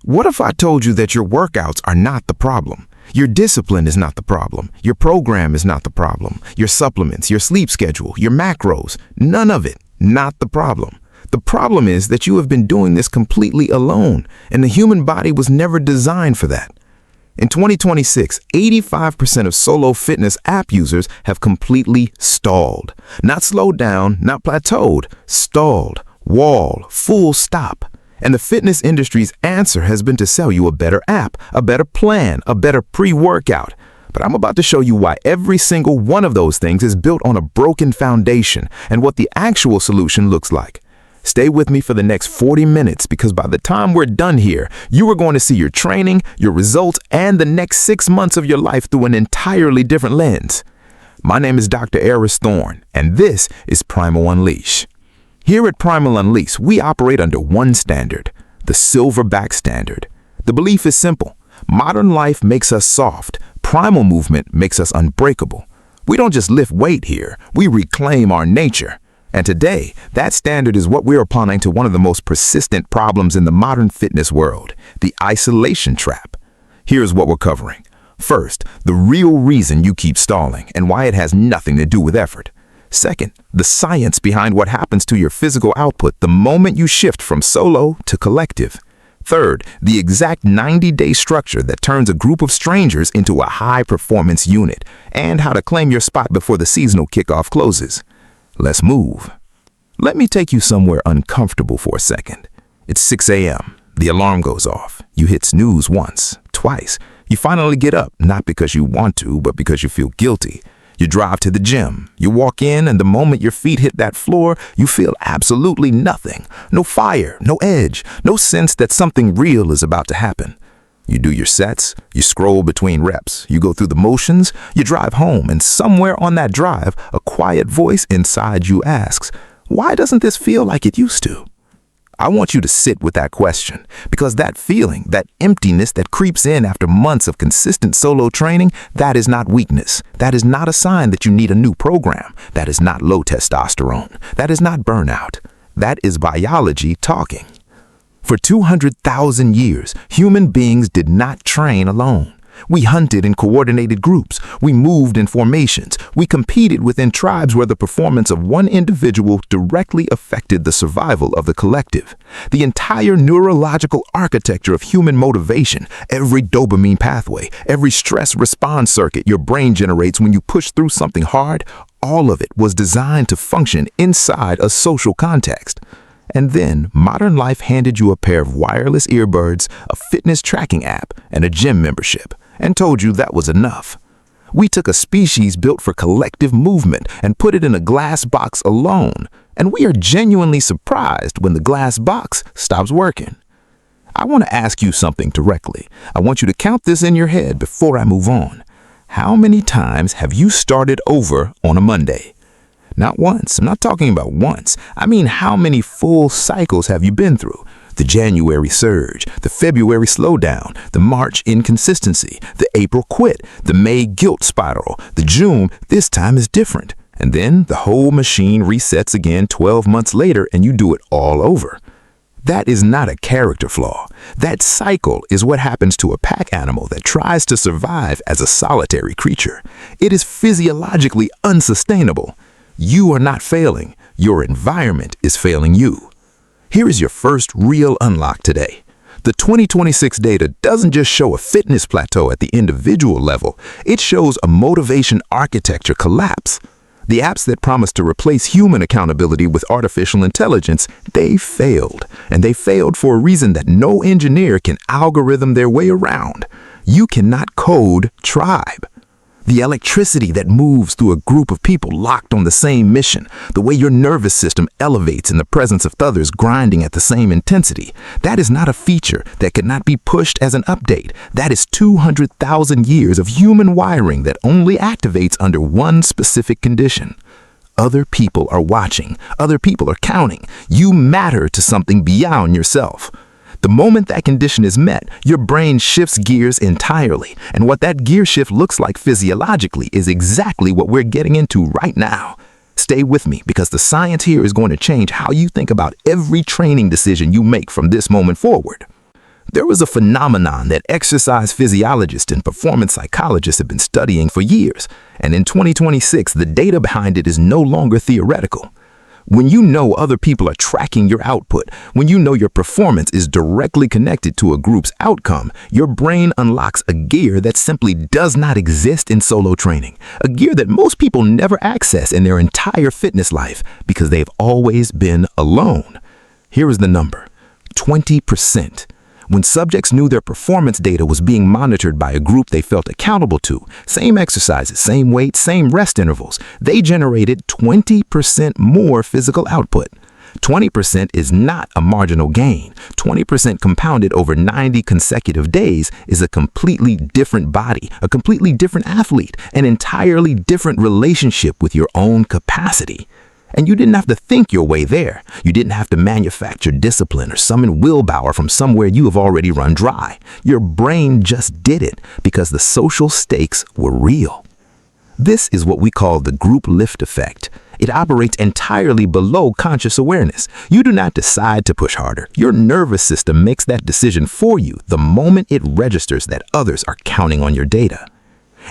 What if I told you that your workouts are not the problem? Your discipline is not the problem. Your program is not the problem. Your supplements, your sleep schedule, your macros, none of it, not the problem. The problem is that you have been doing this completely alone, and the human body was never designed for that. In 2026, 85% of solo fitness app users have completely stalled. Not slowed down, not plateaued, stalled, wall, full stop. And the fitness industry's answer has been to sell you a better app, a better plan, a better pre-workout. But I'm about to show you why every single one of those things is built on a broken foundation and what the actual solution looks like. Stay with me for the next 40 minutes because by the time we're done here, you are going to see your training, your results, and the next 6 months of your life through an entirely different lens. My name is Dr. Aris Thorne, and this is Primal Unleash. Here at Primal Unleash, we operate under one standard, the Silverback standard. The belief is simple. Modern life makes us soft. Primal movement makes us unbreakable. We don't just lift weight here, we reclaim our nature. And today, that standard is what we're applying to one of the most persistent problems in the modern fitness world, the isolation trap. Here's what we're covering. First, the real reason you keep stalling and why it has nothing to do with effort. Second, the science behind what happens to your physical output the moment you shift from solo to collective. Third, the exact 90-day structure that turns a group of strangers into a high-performance unit, and how to claim your spot before the seasonal kickoff closes. Let's move. Let me take you somewhere uncomfortable for a second. It's 6 a.m. The alarm goes off. You hit snooze once, twice. You finally get up, not because you want to, but because you feel guilty. You drive to the gym. You walk in, and the moment your feet hit that floor, you feel absolutely nothing. No fire, no edge, no sense that something real is about to happen. You do your sets, you scroll between reps, you go through the motions, you drive home, and somewhere on that drive, a quiet voice inside you asks, why doesn't this feel like it used to? I want you to sit with that question, because that feeling, that emptiness that creeps in after months of consistent solo training, that is not weakness. That is not a sign that you need a new program. That is not low testosterone. That is not burnout. That is biology talking. For 200,000 years, human beings did not train alone. We hunted in coordinated groups. We moved in formations. We competed within tribes where the performance of one individual directly affected the survival of the collective. The entire neurological architecture of human motivation, every dopamine pathway, every stress response circuit your brain generates when you push through something hard, all of it was designed to function inside a social context. And then modern life handed you a pair of wireless earbuds, a fitness tracking app, and a gym membership, and told you that was enough. We took a species built for collective movement and put it in a glass box alone, and we are genuinely surprised when the glass box stops working. I want to ask you something directly. I want you to count this in your head before I move on. How many times have you started over on a Monday? Not once. I'm not talking about once. I mean, how many full cycles have you been through? The January surge, the February slowdown, the March inconsistency, the April quit, the May guilt spiral, the June, this time is different. And then the whole machine resets again 12 months later and you do it all over. That is not a character flaw. That cycle is what happens to a pack animal that tries to survive as a solitary creature. It is physiologically unsustainable. You are not failing. Your environment is failing you. Here is your first real unlock today. The 2026 data doesn't just show a fitness plateau at the individual level. It shows a motivation architecture collapse. The apps that promise to replace human accountability with artificial intelligence, they failed. And they failed for a reason that no engineer can algorithm their way around. You cannot code tribe. The electricity that moves through a group of people locked on the same mission, the way your nervous system elevates in the presence of others grinding at the same intensity, that is not a feature that could not be pushed as an update. That is 200,000 years of human wiring that only activates under one specific condition. Other people are watching. Other people are counting. You matter to something beyond yourself. The moment that condition is met, your brain shifts gears entirely, and what that gear shift looks like physiologically is exactly what we're getting into right now. Stay with me because the science here is going to change how you think about every training decision you make from this moment forward. There was a phenomenon that exercise physiologists and performance psychologists have been studying for years, and in 2026, the data behind it is no longer theoretical. When you know other people are tracking your output, when you know your performance is directly connected to a group's outcome, your brain unlocks a gear that simply does not exist in solo training, a gear that most people never access in their entire fitness life because they've always been alone. Here is the number: 20%. When subjects knew their performance data was being monitored by a group they felt accountable to, same exercises, same weight, same rest intervals, they generated 20% more physical output. 20% is not a marginal gain. 20% compounded over 90 consecutive days is a completely different body, a completely different athlete, an entirely different relationship with your own capacity. And you didn't have to think your way there. You didn't have to manufacture discipline or summon willpower from somewhere you have already run dry. Your brain just did it because the social stakes were real. This is what we call the group lift effect. It operates entirely below conscious awareness. You do not decide to push harder. Your nervous system makes that decision for you the moment it registers that others are counting on your data.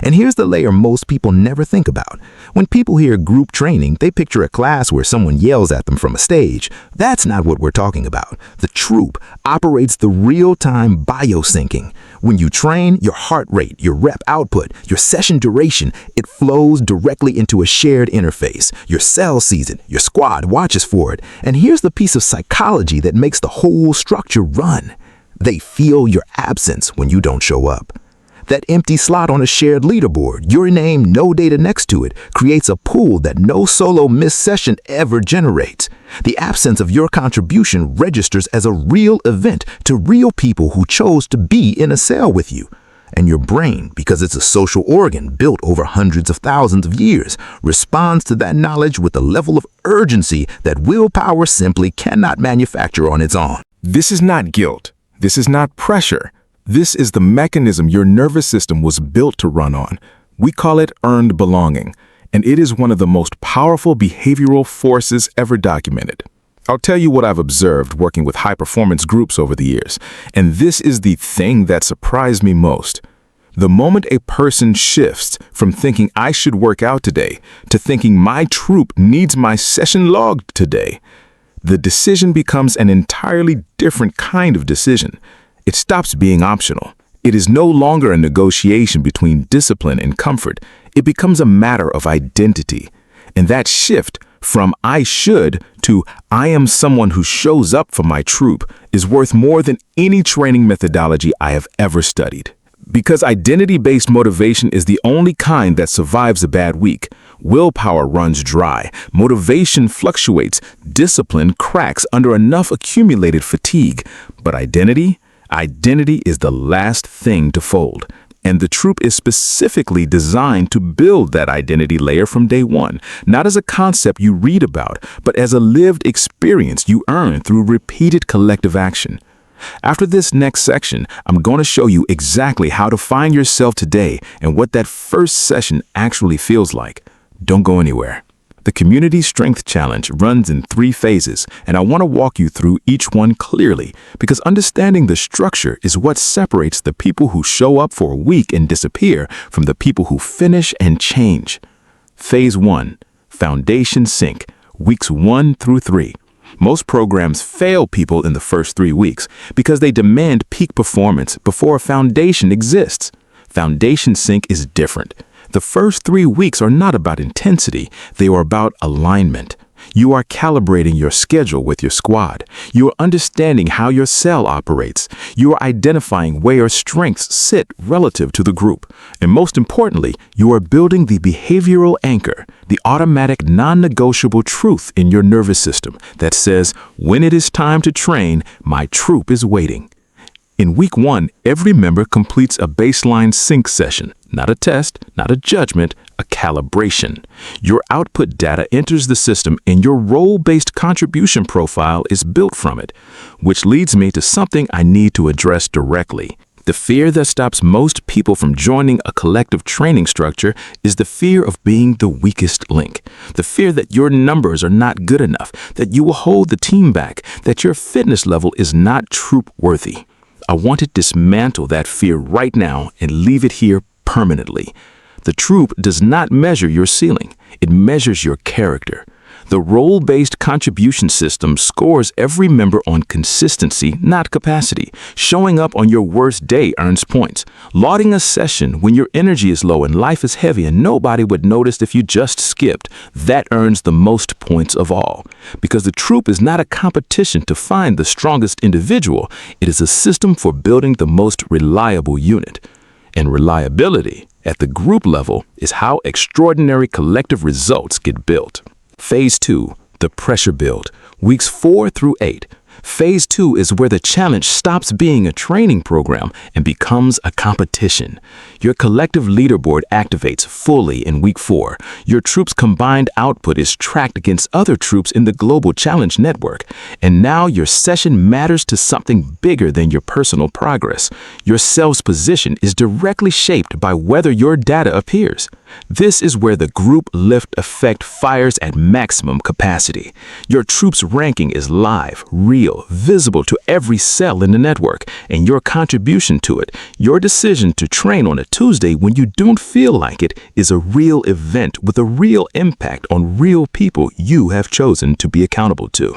And here's the layer most people never think about. When people hear group training, they picture a class where someone yells at them from a stage. That's not what we're talking about. The troop operates the real-time biosyncing. When you train, your heart rate, your rep output, your session duration, it flows directly into a shared interface. Your cell sees it, your squad watches for it. And here's the piece of psychology that makes the whole structure run. They feel your absence when you don't show up. That empty slot on a shared leaderboard, your name, no data next to it, creates a pool that no solo missed session ever generates. The absence of your contribution registers as a real event to real people who chose to be in a cell with you. And your brain, because it's a social organ built over hundreds of thousands of years, responds to that knowledge with a level of urgency that willpower simply cannot manufacture on its own. This is not guilt. This is not pressure. This is the mechanism your nervous system was built to run on. We call it earned belonging, and it is one of the most powerful behavioral forces ever documented. I'll tell you what I've observed working with high-performance groups over the years, and this is the thing that surprised me most. The moment a person shifts from thinking I should work out today to thinking my troop needs my session logged today, the decision becomes an entirely different kind of decision. It stops being optional. It is no longer a negotiation between discipline and comfort. It becomes a matter of identity. And that shift from I should to I am someone who shows up for my troop is worth more than any training methodology I have ever studied. Because identity-based motivation is the only kind that survives a bad week. Willpower runs dry, motivation fluctuates, discipline cracks under enough accumulated fatigue. But identity is the last thing to fold, and the troop is specifically designed to build that identity layer from day one, not as a concept you read about, but as a lived experience you earn through repeated collective action. After this next section, I'm going to show you exactly how to find yourself today and what that first session actually feels like. Don't go anywhere. The Community Strength Challenge runs in 3 phases, and I want to walk you through each one clearly, because understanding the structure is what separates the people who show up for a week and disappear from the people who finish and change. Phase 1, Foundation Sync, weeks 1 through 3. Most programs fail people in the first 3 weeks because they demand peak performance before a foundation exists. Foundation Sync is different. The first 3 weeks are not about intensity, they are about alignment. You are calibrating your schedule with your squad. You are understanding how your cell operates. You are identifying where your strengths sit relative to the group. And most importantly, you are building the behavioral anchor, the automatic non-negotiable truth in your nervous system that says, when it is time to train, my troop is waiting. In week 1, every member completes a baseline sync session, not a test, not a judgment, a calibration. Your output data enters the system and your role-based contribution profile is built from it, which leads me to something I need to address directly. The fear that stops most people from joining a collective training structure is the fear of being the weakest link. The fear that your numbers are not good enough, that you will hold the team back, that your fitness level is not troop-worthy. I want to dismantle that fear right now and leave it here permanently. The troop does not measure your ceiling. It measures your character. The role-based contribution system scores every member on consistency, not capacity. Showing up on your worst day earns points. Lauding a session when your energy is low and life is heavy and nobody would notice if you just skipped, that earns the most points of all. Because the troop is not a competition to find the strongest individual, it is a system for building the most reliable unit. And reliability at the group level is how extraordinary collective results get built. Phase 2, the pressure build, weeks 4 through 8. Phase 2 is where the challenge stops being a training program and becomes a competition. Your collective leaderboard activates fully in week 4. Your troop's combined output is tracked against other troops in the global challenge network. And now your session matters to something bigger than your personal progress. Your cell's position is directly shaped by whether your data appears. This is where the group lift effect fires at maximum capacity. Your troop's ranking is live, real, visible to every cell in the network, and your contribution to it, your decision to train on a Tuesday when you don't feel like it, is a real event with a real impact on real people you have chosen to be accountable to.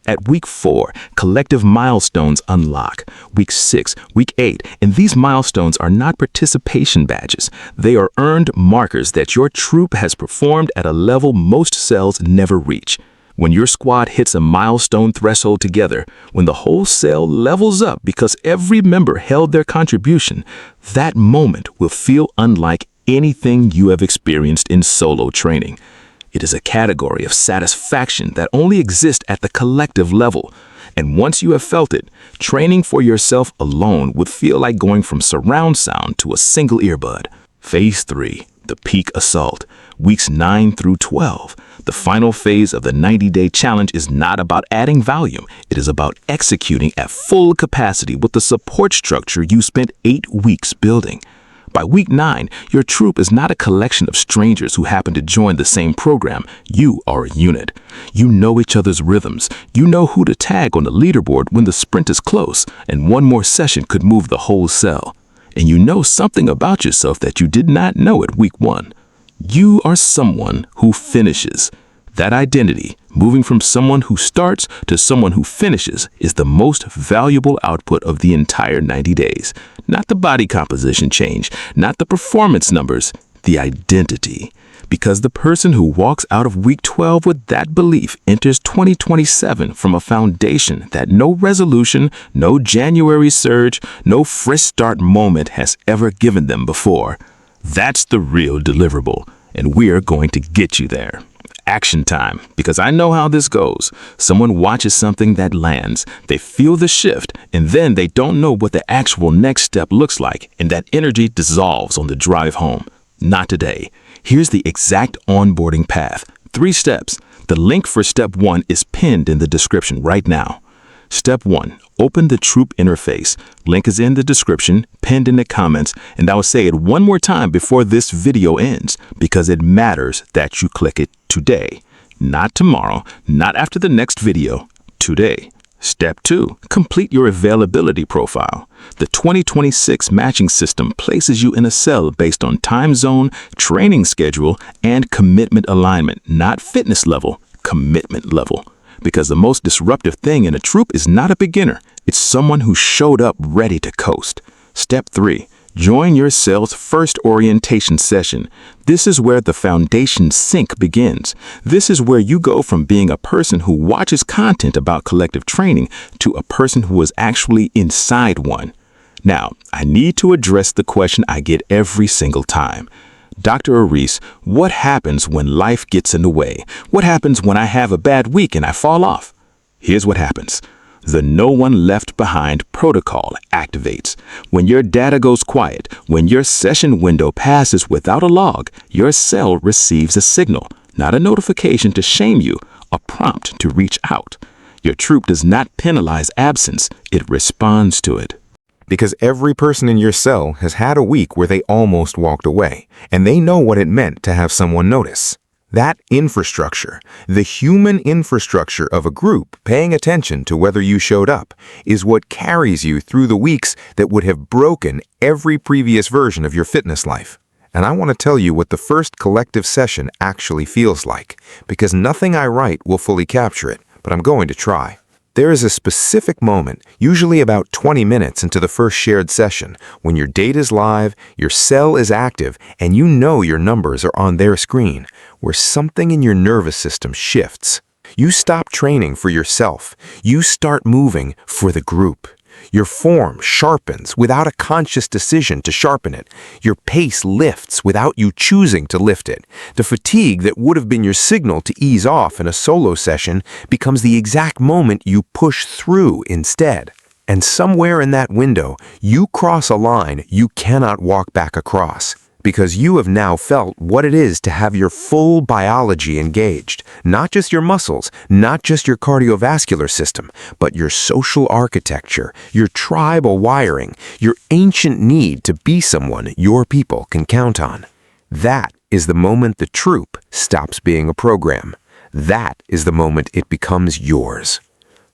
At week 4, collective milestones unlock. Week 6, week 8, and these milestones are not participation badges. They are earned markers that your troop has performed at a level most cells never reach. When your squad hits a milestone threshold together, when the whole cell levels up because every member held their contribution, that moment will feel unlike anything you have experienced in solo training. It is a category of satisfaction that only exists at the collective level. And once you have felt it, training for yourself alone would feel like going from surround sound to a single earbud. Phase 3, the peak assault, weeks 9 through 12. The final phase of the 90-day challenge is not about adding volume. It is about executing at full capacity with the support structure you spent 8 weeks building. By week 9, your troop is not a collection of strangers who happen to join the same program. You are a unit. You know each other's rhythms. You know who to tag on the leaderboard when the sprint is close, and one more session could move the whole cell. And you know something about yourself that you did not know at week 1. You are someone who finishes. That identity, moving from someone who starts to someone who finishes, is the most valuable output of the entire 90 days. Not the body composition change, not the performance numbers, the identity. Because the person who walks out of week 12 with that belief enters 2027 from a foundation that no resolution, no January surge, no fresh start moment has ever given them before. That's the real deliverable, and we're going to get you there. Action time, because I know how this goes. Someone watches something that lands, they feel the shift, and then they don't know what the actual next step looks like, and that energy dissolves on the drive home. Not today. Here's the exact onboarding path. 3 steps. The link for step 1 is pinned in the description right now. Step 1. Open the troop interface. Link is in the description, pinned in the comments, and I will say it one more time before this video ends, because it matters that you click it today. Not tomorrow, not after the next video, today. Step 2. Complete your availability profile. The 2026 matching system places you in a cell based on time zone, training schedule, and commitment alignment, not fitness level, commitment level. Because the most disruptive thing in a troop is not a beginner. It's someone who showed up ready to coast. Step 3. Join your cell's first orientation session. This is where the foundation sync begins. This is where you go from being a person who watches content about collective training to a person who is actually inside one. Now, I need to address the question I get every single time. Dr. Aris, what happens when life gets in the way? What happens when I have a bad week and I fall off? Here's what happens. The no one left behind protocol activates. When your data goes quiet, when your session window passes without a log, your cell receives a signal, not a notification to shame you, a prompt to reach out. Your troop does not penalize absence, it responds to it. Because every person in your cell has had a week where they almost walked away, and they know what it meant to have someone notice. That infrastructure, the human infrastructure of a group paying attention to whether you showed up, is what carries you through the weeks that would have broken every previous version of your fitness life. And I want to tell you what the first collective session actually feels like, because nothing I write will fully capture it, but I'm going to try. There is a specific moment, usually about 20 minutes into the first shared session, when your data's live, your cell is active, and you know your numbers are on their screen, where something in your nervous system shifts. You stop training for yourself. You start moving for the group. Your form sharpens without a conscious decision to sharpen it. Your pace lifts without you choosing to lift it. The fatigue that would have been your signal to ease off in a solo session becomes the exact moment you push through instead. And somewhere in that window, you cross a line you cannot walk back across. Because you have now felt what it is to have your full biology engaged. Not just your muscles, not just your cardiovascular system, but your social architecture, your tribal wiring, your ancient need to be someone your people can count on. That is the moment the troop stops being a program. That is the moment it becomes yours.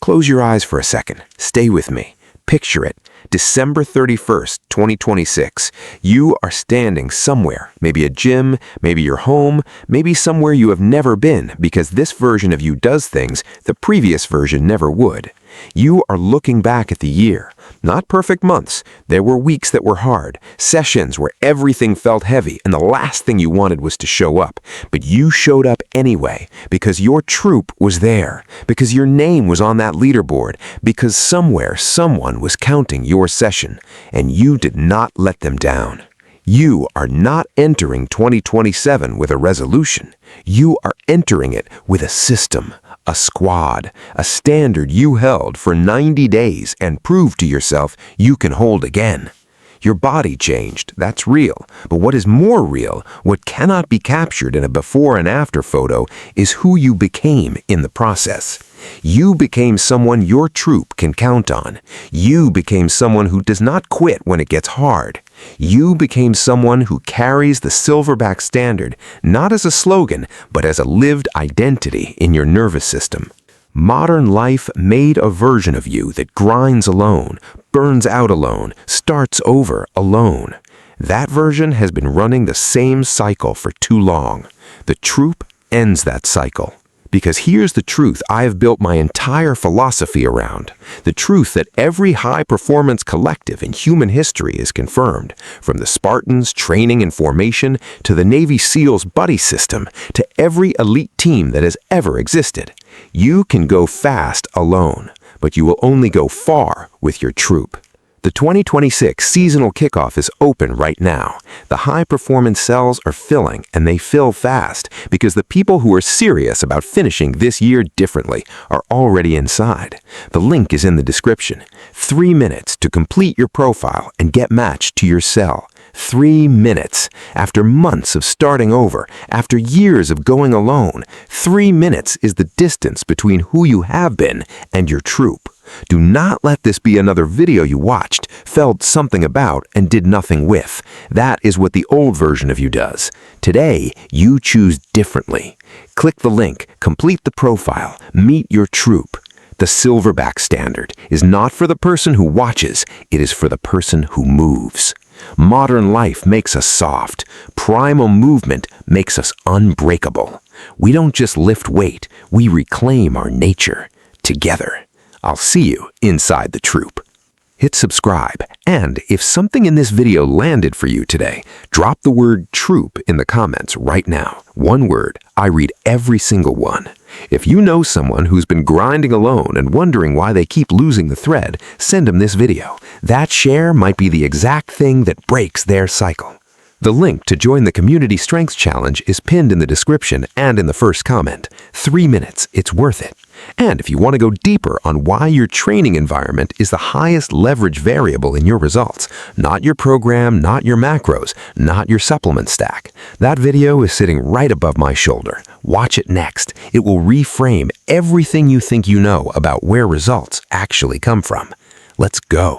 Close your eyes for a second. Stay with me. Picture it. December 31st, 2026. You are standing somewhere, maybe a gym, maybe your home, maybe somewhere you have never been because this version of you does things the previous version never would. You are looking back at the year. Not perfect months. There were weeks that were hard, sessions where everything felt heavy and the last thing you wanted was to show up. But you showed up anyway because your troop was there, because your name was on that leaderboard, because somewhere someone was counting your session, and you did not let them down. You are not entering 2027 with a resolution. You are entering it with a system, a squad, a standard you held for 90 days and proved to yourself you can hold again. Your body changed, that's real. But what is more real, what cannot be captured in a before and after photo, is who you became in the process. You became someone your troop can count on. You became someone who does not quit when it gets hard. You became someone who carries the Silverback standard, not as a slogan, but as a lived identity in your nervous system. Modern life made a version of you that grinds alone, burns out alone, starts over alone. That version has been running the same cycle for too long. The troop ends that cycle. Because here's the truth I have built my entire philosophy around. The truth that every high-performance collective in human history is confirmed, from the Spartans training in formation to the Navy SEALs buddy system to every elite team that has ever existed. You can go fast alone, but you will only go far with your troop. The 2026 seasonal kickoff is open right now. The high-performance cells are filling, and they fill fast because the people who are serious about finishing this year differently are already inside. The link is in the description. 3 minutes to complete your profile and get matched to your cell. 3 minutes. After months of starting over, after years of going alone, 3 minutes is the distance between who you have been and your troop. Do not let this be another video you watched, felt something about, and did nothing with. That is what the old version of you does. Today, you choose differently. Click the link, complete the profile, meet your troop. The Silverback standard is not for the person who watches, it is for the person who moves. Modern life makes us soft. Primal movement makes us unbreakable. We don't just lift weight, we reclaim our nature. Together. I'll see you inside the troop. Hit subscribe, and if something in this video landed for you today, drop the word troop in the comments right now. One word, I read every single one. If you know someone who's been grinding alone and wondering why they keep losing the thread, send them this video. That share might be the exact thing that breaks their cycle. The link to join the Community Strengths Challenge is pinned in the description and in the first comment. 3 minutes, it's worth it. And if you want to go deeper on why your training environment is the highest leverage variable in your results, not your program, not your macros, not your supplement stack, that video is sitting right above my shoulder. Watch it next. It will reframe everything you think you know about where results actually come from. Let's go.